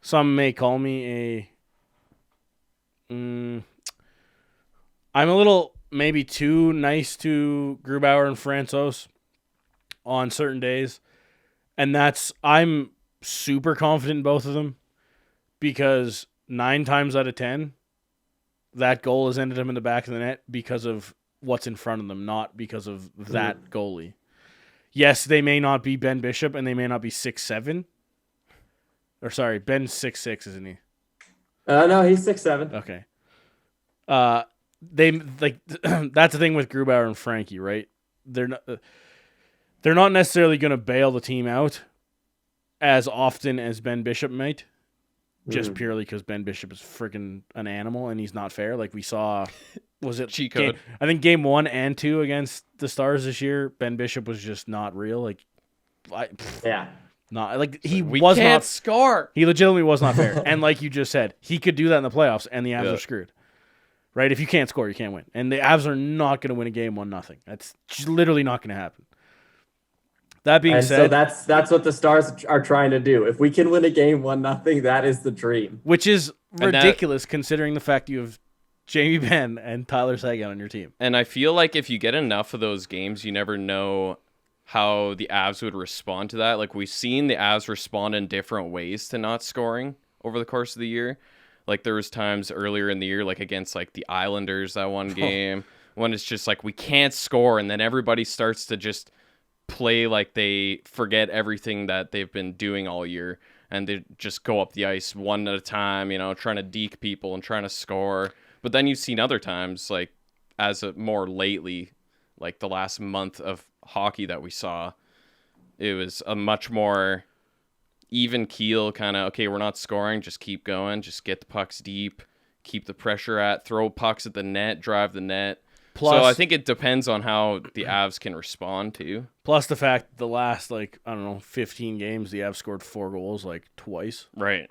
some may call me I'm a little maybe too nice to Grubauer and Francouz on certain days, and I'm super confident in both of them, because 9 times out of 10, that goal has ended them in the back of the net because of what's in front of them, not because of that goalie. Yes, they may not be Ben Bishop, and they may not be 6'7". Or sorry, Ben's 6'6", isn't he? No, he's 6'7". Okay. They like that's the thing with Grubauer and Frankie, right? They're not necessarily going to bail the team out as often as Ben Bishop might. Just purely because Ben Bishop is freaking an animal and he's not fair. Like we saw, was it cheat code? I think game 1 and 2 against the Stars this year, Ben Bishop was just not real. Like, not like we can't score. He legitimately was not fair. And like you just said, he could do that in the playoffs, and the Avs are screwed. Right? If you can't score, you can't win. And the Avs are not going to win a game 1-0. That's literally not going to happen. That being said, so that's what the Stars are trying to do. If we can win a game 1-0, that is the dream. Which is ridiculous considering the fact you have Jamie Benn and Tyler Seguin on your team. And I feel like if you get enough of those games, you never know how the Avs would respond to that. Like we've seen the Avs respond in different ways to not scoring over the course of the year. Like there was times earlier in the year, like against like the Islanders, that one game, when it's just like we can't score, and then everybody starts to just play like they forget everything that they've been doing all year, and they just go up the ice one at a time, trying to deke people and trying to score. But then you've seen other times, like more lately, like the last month of hockey that we saw, it was a much more even keel kind of, okay, we're not scoring, just keep going, just get the pucks deep, keep the pressure throw pucks at the net, drive the net. Plus, so I think it depends on how the Avs can respond to. Plus the fact the last 15 games the Avs scored 4 goals twice. Right.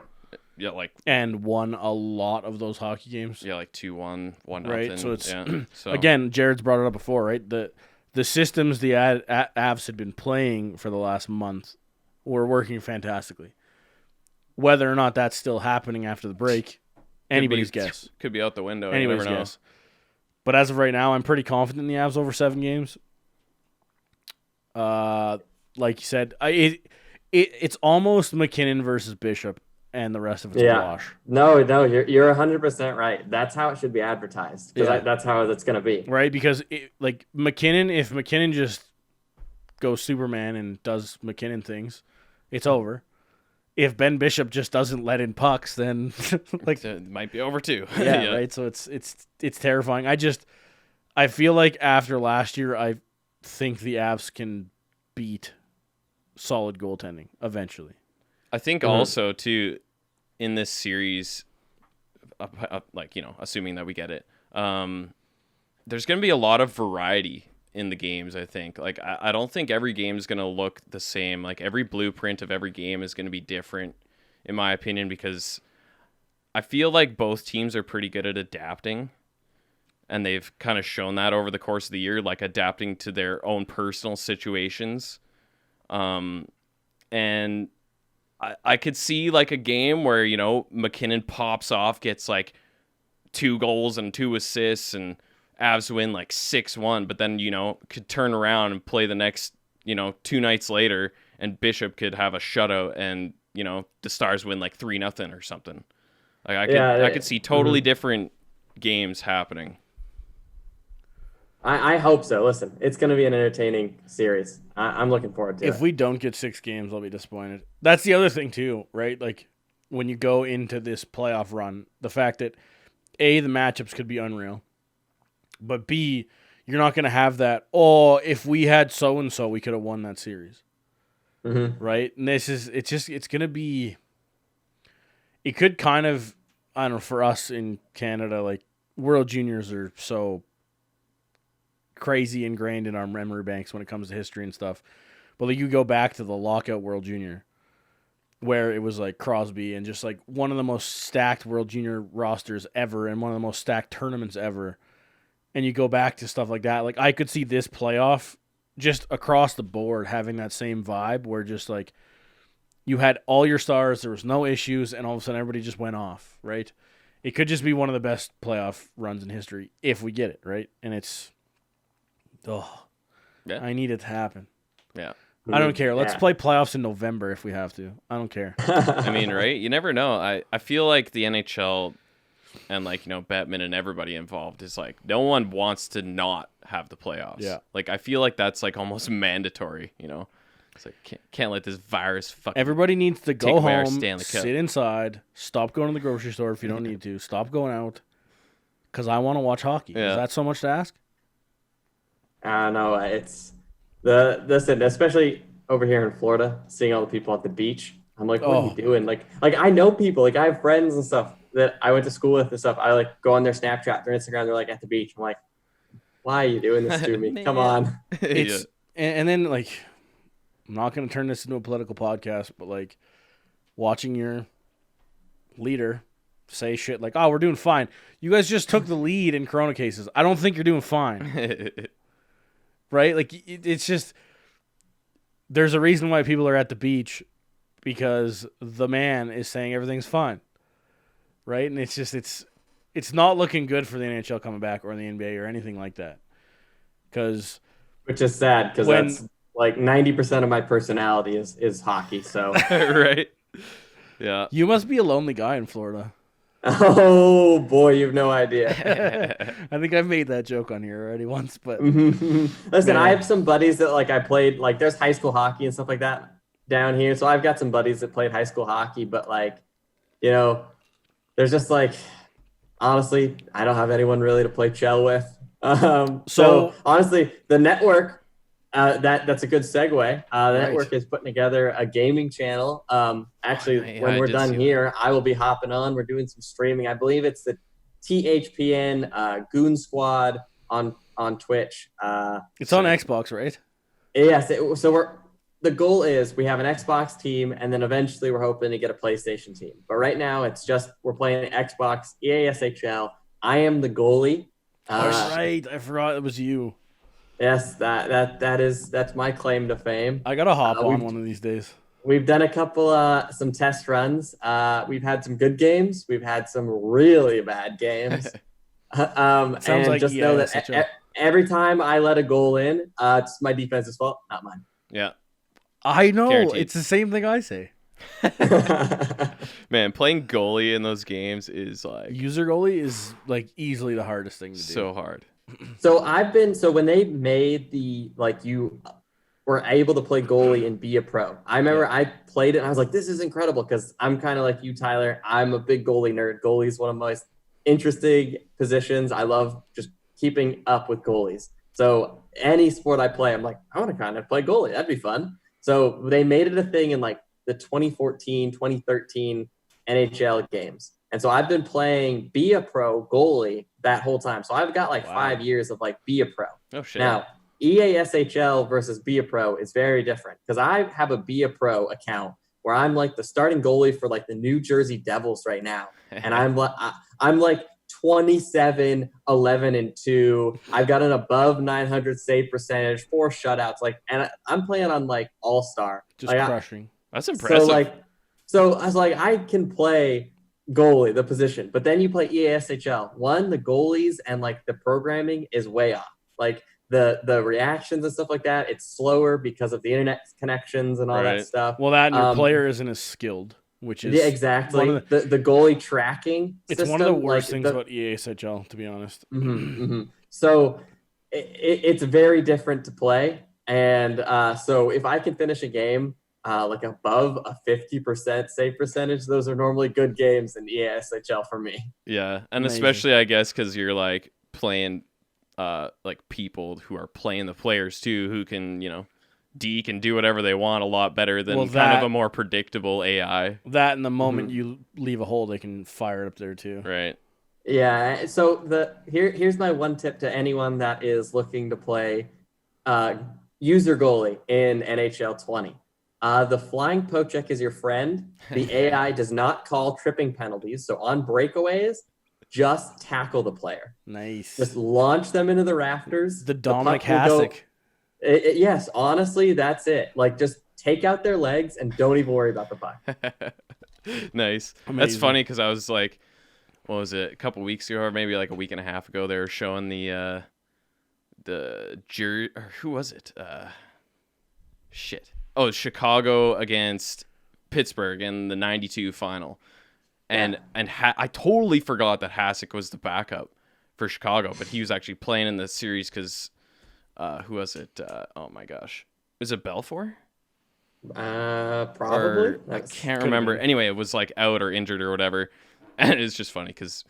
Yeah, and won a lot of those hockey games. Yeah, 2-1, 1-0. Right. So it's so again, Jared's brought it up before, right? The systems the Avs had been playing for the last month were working fantastically. Whether or not that's still happening after the break, anybody's guess. Could be out the window. Anybody's guess. But as of right now, I'm pretty confident in the Avs over 7 games. Like you said, it's almost McKinnon versus Bishop, and the rest of it's a wash. No, you're 100% right. That's how it should be advertised, because that's how it's going to be. Right, because McKinnon, if McKinnon just goes Superman and does McKinnon things, it's over. If Ben Bishop just doesn't let in pucks, then it might be over too. Yeah, right. So it's terrifying. I feel like after last year, I think the Avs can beat solid goaltending eventually. I think also too in this series, assuming that we get it, there's going to be a lot of variety in the games. I think I don't think every game is going to look the same. Like every blueprint of every game is going to be different, in my opinion, because I feel like both teams are pretty good at adapting, and they've kind of shown that over the course of the year, adapting to their own personal situations. And I could see a game where, McKinnon pops off, gets 2 goals and 2 assists, and Avs win 6-1, but then, could turn around and play the next, 2 nights later, and Bishop could have a shutout and, the Stars win 3-0 or something. I could see totally different games happening. I hope so. Listen, it's going to be an entertaining series. I'm looking forward to it. If we don't get 6 games, I'll be disappointed. That's the other thing too, right? When you go into this playoff run, the fact that A, the matchups could be unreal, but B, you're not going to have that, if we had so-and-so, we could have won that series. Mm-hmm. Right? And it's going to be, it could kind of, I don't know, for us in Canada, World Juniors are so crazy ingrained in our memory banks when it comes to history and stuff. But you go back to the lockout World Junior, where it was Crosby and just one of the most stacked World Junior rosters ever and one of the most stacked tournaments ever. And you go back to stuff like that. I could see this playoff just across the board having that same vibe where just you had all your stars, there was no issues, and all of a sudden everybody just went off, right? It could just be one of the best playoff runs in history if we get it, right? And it's, I need it to happen. Yeah. I don't care. Let's play playoffs in November if we have to. I don't care. I mean, right? You never know. I feel like the NHL and Bettman and everybody involved is no one wants to not have the playoffs. Yeah. I feel like that's almost mandatory, It's can't let this virus fucking everybody needs to go home, Stanley Cup. sit inside, stop going to the grocery store if you don't need to, stop going out, because I want to watch hockey. Yeah. Is that so much to ask? No, it's listen, especially over here in Florida, seeing all the people at the beach. I'm what are you doing? I know people, I have friends and stuff that I went to school with and stuff. I go on their Snapchat, their Instagram, they're at the beach. I'm why are you doing this to me? Come on. It's and then I'm not going to turn this into a political podcast, but watching your leader say shit we're doing fine. You guys just took the lead in corona cases. I don't think you're doing fine. Right? It's just, there's a reason why people are at the beach, because the man is saying everything's fine. Right? And it's just, it's not looking good for the NHL coming back or the NBA or anything like that. Which is sad, because that's 90% of my personality is hockey. So right. Yeah. You must be a lonely guy in Florida. Oh boy, you've no idea. I think I've made that joke on here already once, but listen, I have some buddies that I played, there's high school hockey and stuff like that down here. So I've got some buddies that played high school hockey, but there's just honestly, I don't have anyone really to play chell with. So honestly, the network, that's a good segue. The network is putting together a gaming channel. Actually, when we're done here, I will be hopping on. We're doing some streaming. I believe it's the THPN Goon Squad on on Twitch. It's on Xbox, right? Yes. The goal is we have an Xbox team, and then eventually we're hoping to get a PlayStation team. But right now it's just we're playing Xbox, EA SHL. I am the goalie. Right. I forgot it was you. Yes, that's my claim to fame. I gotta hop on one of these days. We've done a couple some test runs. We've had some good games. We've had some really bad games. Sounds and like just know that every time I let a goal in, it's my defense's fault, not mine. Yeah. I know. Guaranteed. It's the same thing I say. Man, playing goalie in those games is like User goalie is like easily the hardest thing to do. so hard. So when they made the you were able to play goalie and be a pro. I remember I played it and I was like, this is incredible because I'm kind of like you, Tyler. I'm a big goalie nerd. Goalie is one of my most interesting positions. I love just keeping up with goalies. So any sport I play, I'm like, I want to kind of play goalie. That'd be fun. So they made it a thing in like the 2014, 2013 NHL games. And so I've been playing be a pro goalie that whole time. So I've got 5 years of be a pro. Oh, shit. Now, EA SHL versus be a pro is very different because I have a be a pro account where I'm like the starting goalie for the New Jersey Devils right now. And I'm like 27, 11, and 2. I've got an above 900 save percentage, 4 shutouts. And I'm playing on all-star. Just crushing. That's impressive. So I was like, I can play goalie, the position, but then you play EA SHL. One, the goalies and the programming is way off. The reactions and stuff like that, it's slower because of the internet connections and all that stuff. Well, that and your player isn't as skilled, which is exactly the goalie tracking. It's system, one of the worst things about EA SHL, to be honest. So it's very different to play, and so if I can finish a game above a 50% save percentage, those are normally good games in EA SHL for me. Yeah, and Amazing. especially I guess because you're playing people who are playing the players too, who can deke and do whatever they want a lot better than kind of a more predictable AI. That and the moment you leave a hole, they can fire it up there too. Right. Yeah. So here's my one tip to anyone that is looking to play user goalie in NHL 20. The flying poke check is your friend. The AI does not call tripping penalties. So on breakaways, just tackle the player. Nice. Just launch them into the rafters. The Dominic Hasek. Yes, honestly, that's it. Just take out their legs and don't even worry about the puck. Nice. Amazing. That's funny because I was what was it, a couple weeks ago or maybe a week and a half ago, they were showing the jury, or who was it? Oh, Chicago against Pittsburgh in the 92 final. And I totally forgot that Hasek was the backup for Chicago, but he was actually playing in the series because who was it? Oh my gosh, is it Belfour? Probably. I can't remember. Anyway, it was out or injured or whatever, and it's just funny because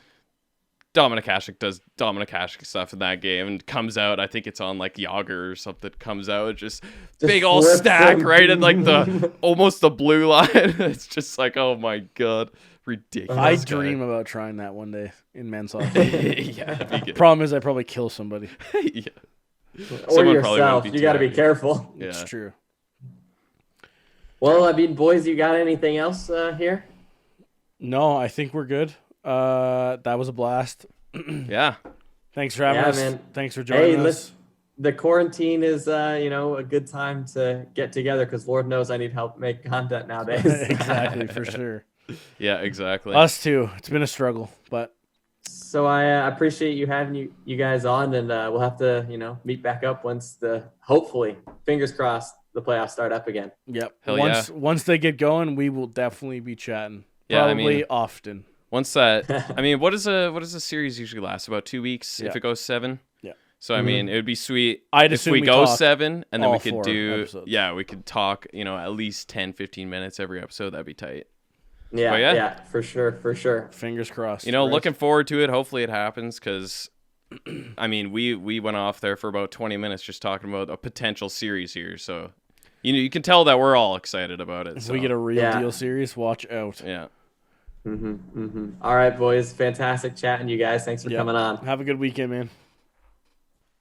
Dominic Hasek does Dominic Hasek stuff in that game and comes out. I think it's on Yager or something. Comes out just big old stack right at the almost the blue line. It's just oh my god. Ridiculous. I dream about trying that one day in men's hockey. Yeah, that'd be good. Problem is, I probably kill somebody. Yeah. Or yourself. You got to be careful. Yeah. It's true. Well, boys, you got anything else here? No, I think we're good. That was a blast. Yeah. Thanks for having us. Man. Thanks for joining us. The quarantine is, a good time to get together because Lord knows I need help make content nowadays. Exactly, for sure. Yeah, exactly. Us too. It's been a struggle, but so I appreciate you having you guys on, and we'll have to meet back up once hopefully, fingers crossed, the playoffs start up again. yep. Hell once they get going, we will definitely be chatting. Yeah, Probably often. Once that, what does a series usually last? About 2 weeks if it goes 7. Yeah. So it would be sweet I'd if assume we we go talk 7 and then all we could 4 do episodes. we could talk at least 10-15 minutes every episode. That'd be tight. Yeah, for sure. Fingers crossed. Looking forward to it. Hopefully it happens because, we went off there for about 20 minutes just talking about a potential series here. So, you can tell that we're all excited about it. If so. we get a real deal series, watch out. Yeah. All right, boys. Fantastic chatting you guys. Thanks for coming on. Have a good weekend, man.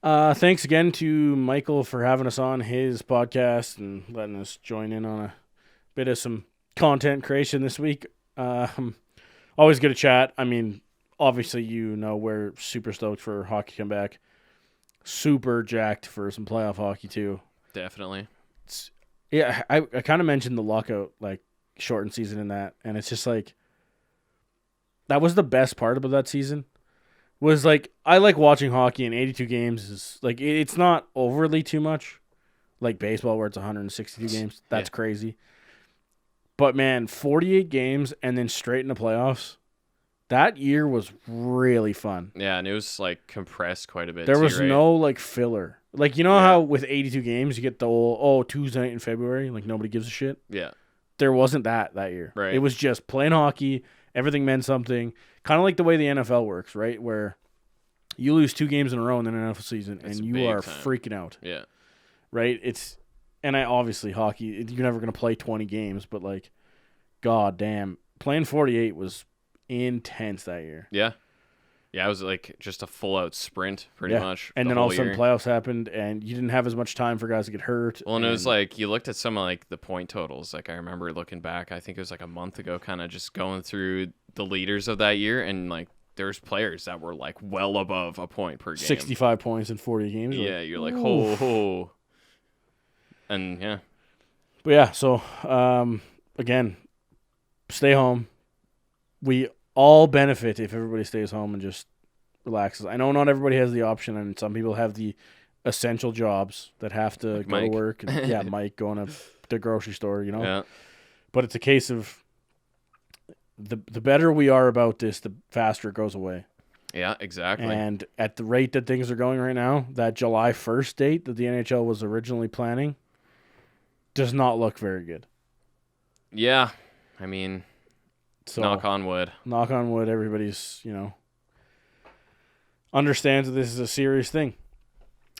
Thanks again to Michael for having us on his podcast and letting us join in on a bit of some content creation this week. Always good to chat. I mean, obviously, we're super stoked for hockey to come back. Super jacked for some playoff hockey too. Definitely. I kind of mentioned the lockout, like shortened season in that, and it's just like that was the best part about that season. Was like I like watching hockey, and 82 games is like it's not overly too much, like baseball where it's 162 games. That's crazy. But man, 48 games and then straight into playoffs. That year was really fun. Yeah, and it was like compressed quite a bit. There too, was right? no like filler. Like how with 82 games you get the old Tuesday night in February, like nobody gives a shit. Yeah. There wasn't that year. Right. It was just playing hockey. Everything meant something. Kind of like the way the NFL works, right? Where you lose 2 games in a row in the NFL season It's and you big are time. freaking out. Yeah. Right? Obviously hockey, you're never going to play 20 games, but like, god damn, playing 48 was intense that year. Yeah. Yeah, it was like just a full out sprint pretty much. And the then all whole of a sudden year. playoffs happened and you didn't have as much time for guys to get hurt. Well, and it was like you looked at some of like the point totals. Like I remember looking back, I think it was like a month ago, kind of just going through the leaders of that year, and like there's players that were like well above a point per game. 65 points in 40 games. Yeah, you're like, ho. And yeah. But yeah, so again, stay home. We all benefit if everybody stays home and just relaxes. I know not everybody has the option, and some people have the essential jobs that have to Like go Mike. to work. And, Mike going to the grocery store, Yeah. But it's a case of the better we are about this, the faster it goes away. Yeah, exactly. And at the rate that things are going right now, that July 1st date that the NHL was originally planning does not look very good. Yeah. I mean, So knock on wood. Knock on wood, everybody's, understands that this is a serious thing.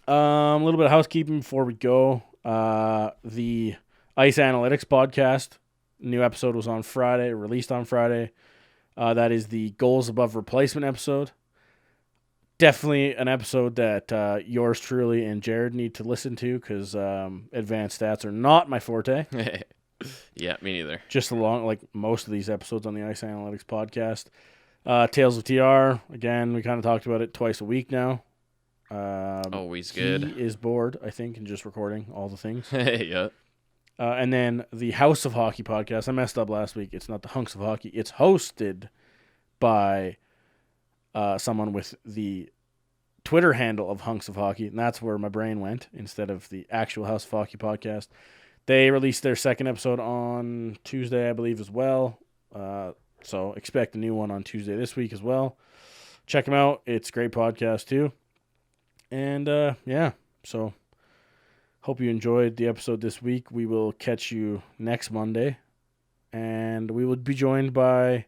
A little bit of housekeeping before we go. The Ice Analytics podcast, new episode was on Friday, released on Friday. That is the goals above replacement episode. Definitely an episode that yours truly and Jared need to listen to because advanced stats are not my forte. Yeah, me neither. Just along like most of these episodes on the Ice Analytics podcast. Tales of TR, again, we kind of talked about it twice a week now. Always good. He is bored, I think, and just recording all the things. Yeah. And then the House of Hockey podcast. I messed up last week. It's not the Hunks of Hockey. It's hosted by someone with the Twitter handle of Hunks of Hockey, and that's where my brain went instead of the actual House of Hockey podcast. They released their second episode on Tuesday, I believe, as well. So expect a new one on Tuesday this week as well. Check them out. It's a great podcast too. And so hope you enjoyed the episode this week. We will catch you next Monday. And we will be joined by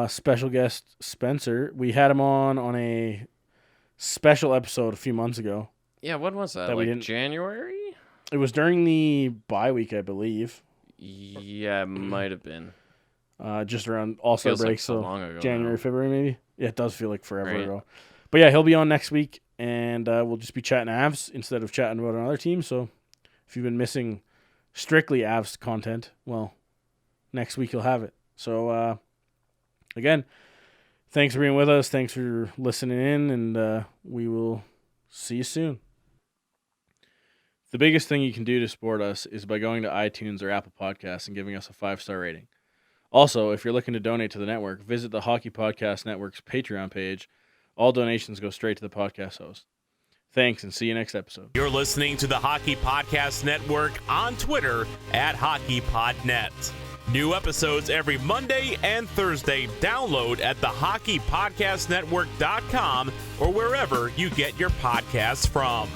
special guest Spencer. We had him on a special episode a few months ago. Yeah, when was that? That we Like didn't- January? It was during the bye week, I believe. Yeah, it might have been. Just around All-Star Feels break, like so long ago January, now. February, maybe. Yeah, it does feel like forever Right. ago. But yeah, he'll be on next week, and we'll just be chatting Avs instead of chatting about another team. So if you've been missing strictly Avs content, well, next week you'll have it. So again, thanks for being with us. Thanks for listening in, and we will see you soon. The biggest thing you can do to support us is by going to iTunes or Apple Podcasts and giving us a 5-star rating. Also, if you're looking to donate to the network, visit the Hockey Podcast Network's Patreon page. All donations go straight to the podcast host. Thanks, and see you next episode. You're listening to the Hockey Podcast Network on Twitter at HockeyPodNet. New episodes every Monday and Thursday. Download at thehockeypodcastnetwork.com or wherever you get your podcasts from.